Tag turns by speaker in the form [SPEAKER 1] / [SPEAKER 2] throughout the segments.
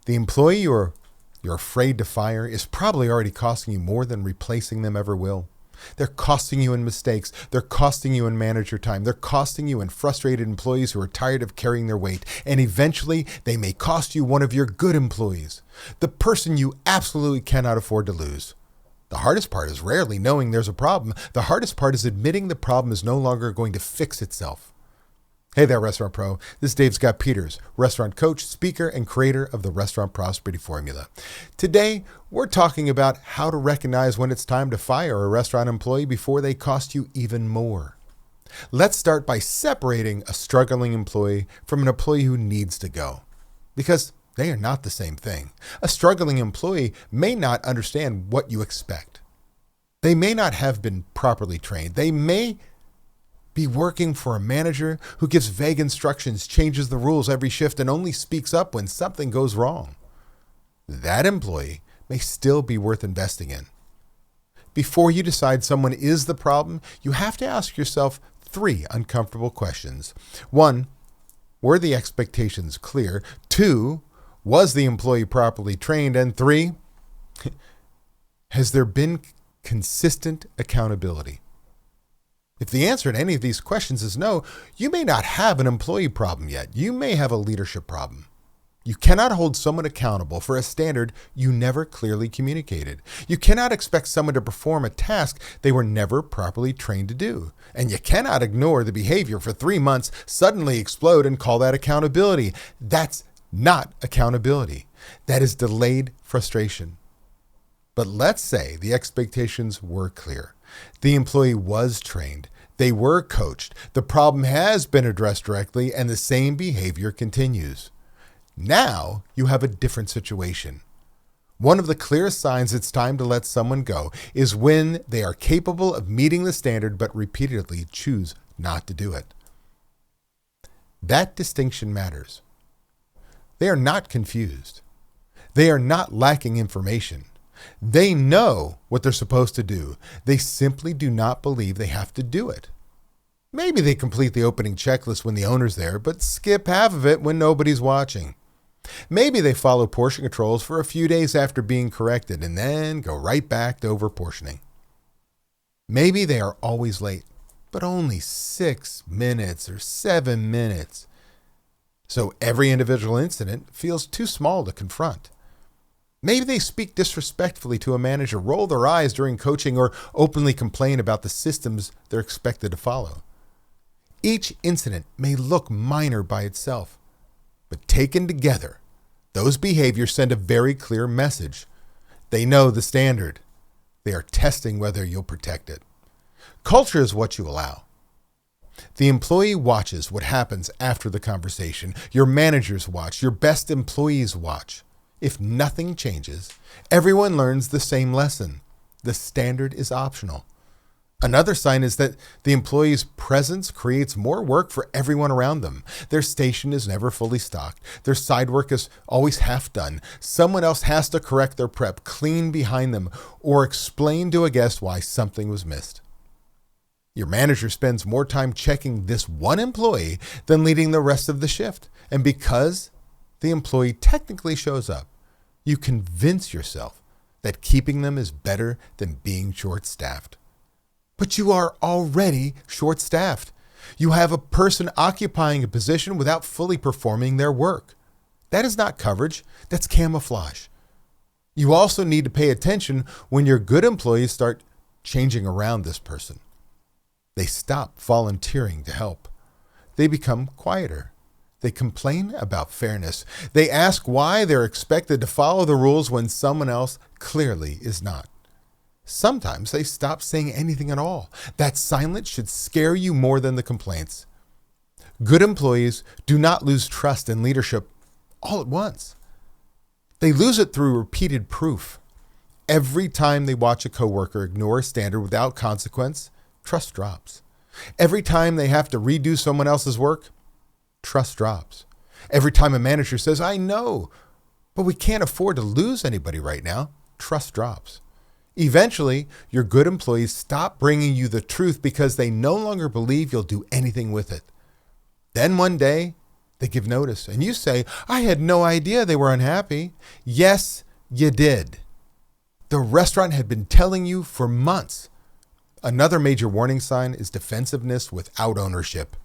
[SPEAKER 1] The employee you're afraid to fire is probably already costing you more than replacing them ever will. They're costing you in mistakes. They're costing you in manager time. They're costing you in frustrated employees who are tired of carrying their weight. And eventually, they may cost you one of your good employees, the person you absolutely cannot afford to lose. The hardest part is rarely knowing there's a problem. The hardest part is admitting the problem is no longer going to fix itself. Hey there, Restaurant Pro. This is Dave Scott Peters, restaurant coach, speaker, and creator of the Restaurant Prosperity Formula. Today, we're talking about how to recognize when it's time to fire a restaurant employee before they cost you even more. Let's start by separating a struggling employee from an employee who needs to go, because they are not the same thing. A struggling employee may not understand what you expect. They may not have been properly trained. They may be working for a manager who gives vague instructions, changes the rules every shift, and only speaks up when something goes wrong. That employee may still be worth investing in. Before you decide someone is the problem, you have to ask yourself 3 uncomfortable questions. 1, were the expectations clear? 2, was the employee properly trained? And 3, has there been consistent accountability? If the answer to any of these questions is no, you may not have an employee problem yet. You may have a leadership problem. You cannot hold someone accountable for a standard you never clearly communicated. You cannot expect someone to perform a task they were never properly trained to do. And you cannot ignore the behavior for 3 months, suddenly explode, and call that accountability. That's not accountability. That is delayed frustration. But let's say the expectations were clear. The employee was trained. They were coached. The problem has been addressed directly, and the same behavior continues. Now you have a different situation. One of the clearest signs it's time to let someone go is when they are capable of meeting the standard but repeatedly choose not to do it. That distinction matters. They are not confused. They are not lacking information. They know what they're supposed to do. They simply do not believe they have to do it. Maybe they complete the opening checklist when the owner's there, but skip half of it when nobody's watching. Maybe they follow portion controls for a few days after being corrected and then go right back to overportioning. Maybe they are always late, but only 6 minutes or 7 minutes. So every individual incident feels too small to confront. Maybe they speak disrespectfully to a manager, roll their eyes during coaching, or openly complain about the systems they're expected to follow. Each incident may look minor by itself, but taken together, those behaviors send a very clear message. They know the standard. They are testing whether you'll protect it. Culture is what you allow. The employee watches what happens after the conversation. Your managers watch. Your best employees watch. If nothing changes, everyone learns the same lesson. The standard is optional. Another sign is that the employee's presence creates more work for everyone around them. Their station is never fully stocked. Their side work is always half done. Someone else has to correct their prep, clean behind them, or explain to a guest why something was missed. Your manager spends more time checking this one employee than leading the rest of the shift. And because the employee technically shows up, you convince yourself that keeping them is better than being short-staffed. But you are already short-staffed. You have a person occupying a position without fully performing their work. That is not coverage, that's camouflage. You also need to pay attention when your good employees start changing around this person. They stop volunteering to help. They become quieter. They complain about fairness. They ask why they're expected to follow the rules when someone else clearly is not. Sometimes they stop saying anything at all. That silence should scare you more than the complaints. Good employees do not lose trust in leadership all at once. They lose it through repeated proof. Every time they watch a coworker ignore a standard without consequence, trust drops. Every time they have to redo someone else's work, trust drops. Every time a manager says, I know, but we can't afford to lose anybody right now, trust drops. Eventually, your good employees stop bringing you the truth because they no longer believe you'll do anything with it. Then one day, They give notice, and you say, I had no idea they were unhappy. Yes, you did. The restaurant had been telling you for months. Another major warning sign is defensiveness without ownership.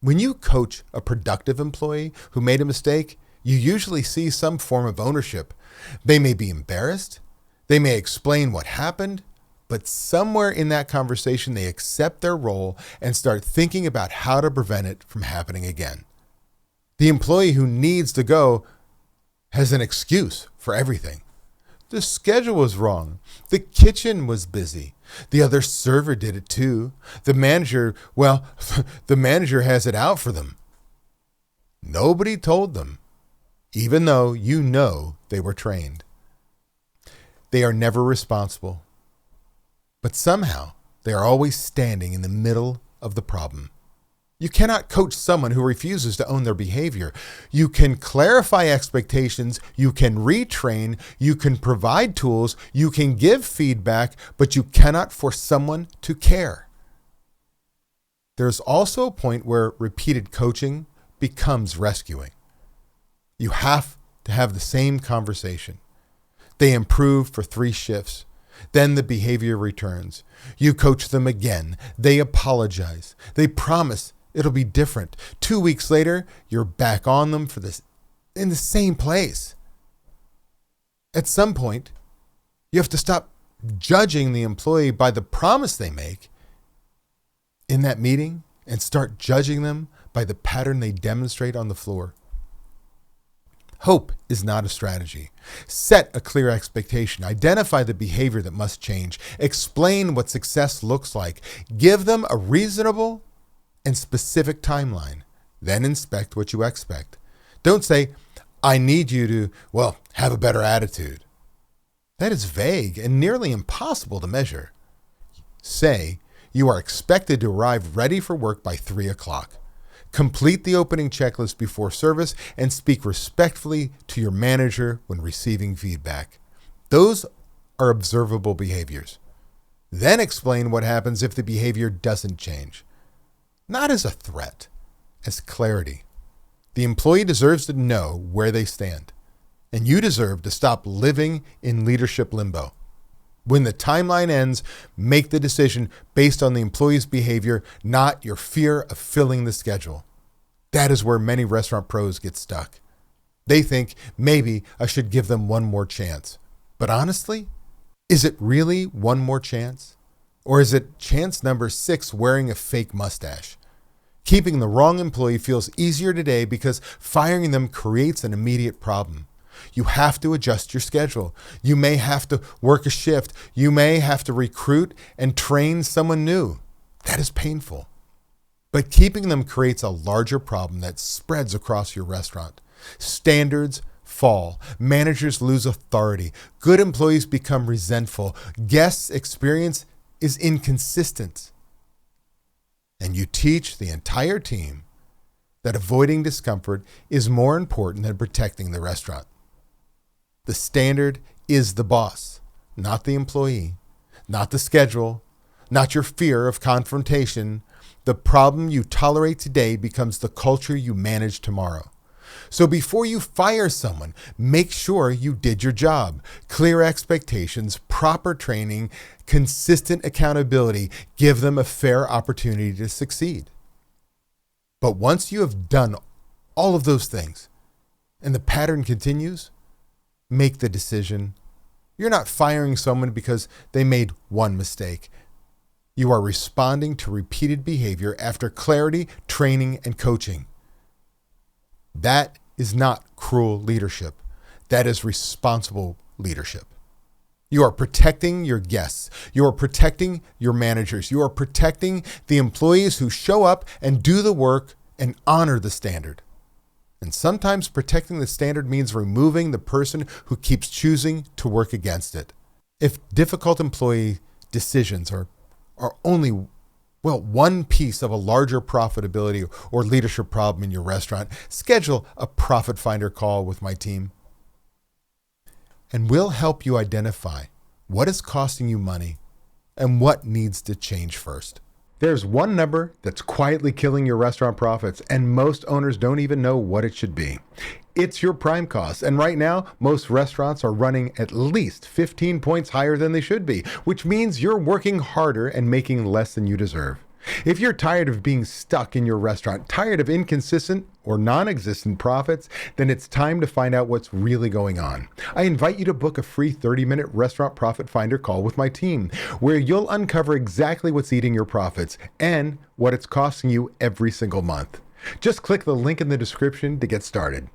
[SPEAKER 1] When you coach a productive employee who made a mistake, you usually see some form of ownership. They may be embarrassed. They may explain what happened, but somewhere in that conversation, they accept their role and start thinking about how to prevent it from happening again. The employee who needs to go has an excuse for everything. The schedule was wrong. The kitchen was busy. The other server did it too. The manager has it out for them. Nobody told them, even though you know they were trained. They are never responsible, but somehow they are always standing in the middle of the problem. You cannot coach someone who refuses to own their behavior. You can clarify expectations, you can retrain, you can provide tools, you can give feedback, but you cannot force someone to care. There's also a point where repeated coaching becomes rescuing. You have to have the same conversation. They improve for 3 shifts. Then the behavior returns. You coach them again. They apologize. They promise it'll be different. 2 weeks later, you're back on them for this in the same place. At some point, you have to stop judging the employee by the promise they make in that meeting and start judging them by the pattern they demonstrate on the floor. Hope is not a strategy. Set a clear expectation. Identify the behavior that must change. Explain what success looks like. Give them a reasonable and specific timeline. Then inspect what you expect. Don't say, I need you to, have a better attitude. That is vague and nearly impossible to measure. Say, you are expected to arrive ready for work by 3 o'clock. Complete the opening checklist before service and speak respectfully to your manager when receiving feedback. Those are observable behaviors. Then explain what happens if the behavior doesn't change. Not as a threat, as clarity. The employee deserves to know where they stand, and you deserve to stop living in leadership limbo. When the timeline ends, make the decision based on the employee's behavior, not your fear of filling the schedule. That is where many restaurant pros get stuck. They think, maybe I should give them one more chance. But honestly, is it really one more chance? Or is it chance number 6 wearing a fake mustache? Keeping the wrong employee feels easier today because firing them creates an immediate problem. You have to adjust your schedule. You may have to work a shift. You may have to recruit and train someone new. That is painful. But keeping them creates a larger problem that spreads across your restaurant. Standards fall. Managers lose authority. Good employees become resentful. Guests' experience is inconsistent. And you teach the entire team that avoiding discomfort is more important than protecting the restaurant. The standard is the boss, not the employee, not the schedule, not your fear of confrontation. The problem you tolerate today becomes the culture you manage tomorrow. So before you fire someone, make sure you did your job. Clear expectations, proper training, consistent accountability. Give them a fair opportunity to succeed. But once you have done all of those things and the pattern continues, make the decision. You're not firing someone because they made one mistake. You are responding to repeated behavior after clarity, training, and coaching. That is not cruel leadership. That is responsible leadership. You are protecting your guests. You are protecting your managers. You are protecting the employees who show up and do the work and honor the standard. And sometimes protecting the standard means removing the person who keeps choosing to work against it. If difficult employee decisions are only one piece of a larger profitability or leadership problem in your restaurant, schedule a profit finder call with my team. And we'll help you identify what is costing you money and what needs to change first. There's one number that's quietly killing your restaurant profits, and most owners don't even know what it should be. It's your prime costs. And right now, most restaurants are running at least 15 points higher than they should be, which means you're working harder and making less than you deserve. If you're tired of being stuck in your restaurant, tired of inconsistent or non-existent profits, then it's time to find out what's really going on. I invite you to book a free 30-minute Restaurant Profit Finder call with my team, where you'll uncover exactly what's eating your profits and what it's costing you every single month. Just click the link in the description to get started.